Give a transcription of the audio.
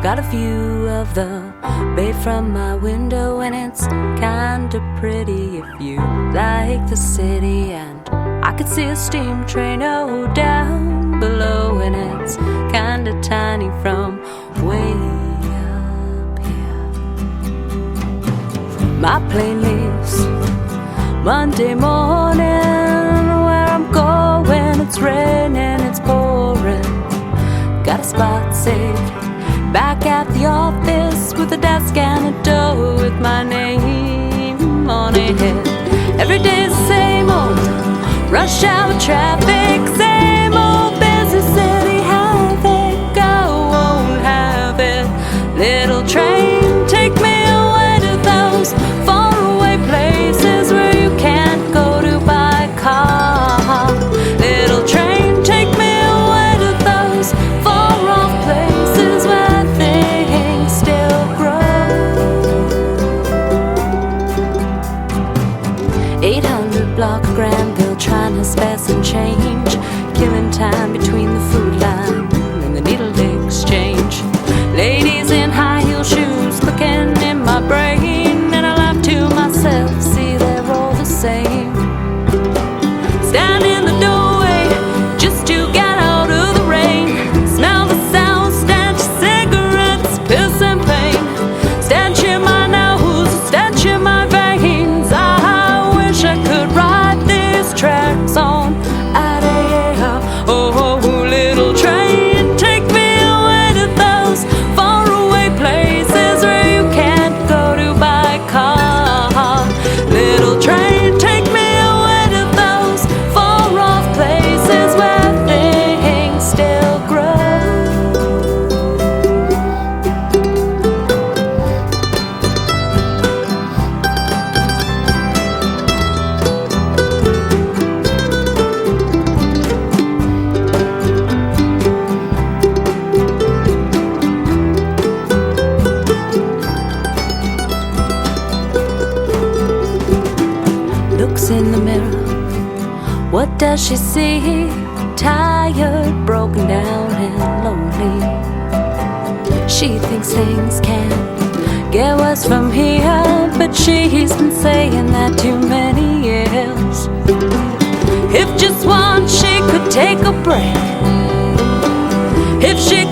Got a view of the bay from my window, and it's kinda pretty if you like the city. And I could see a steam train down below, and it's kinda tiny from way up here. My plane leaves Monday morning. Where I'm going, it's raining, it's pouring. Got a spot saved back at the office with a desk and a door with my name on it. Every day's the same old rush hour traffic, same old busy city. Have it, go, won't have it. Little train, take me away to those faraway places where you can't go to by car. Little train, take me away to those far off places where things still grow. 800 block of Granville, trying to spare some change, killing time between the food line and the needle exchange. Ladies in high heel shoes looking in my brain, and I laugh to myself, see they're all the same. Stand in the doorway just to get out of the rain, smell the sound, stench cigarettes, piss and pain, stench in my nose, stench in my veins. I wish I could ride these tracks on out of here. Oh, little train, take me away to those faraway places where you can't go to by car. Little train, take me away to those far off places where things still grow. Looks in the mirror, what does she see? Tired, broken down and lonely. She thinks things can get worse from here, but she's been saying that too many years. If just once she could take a break, if she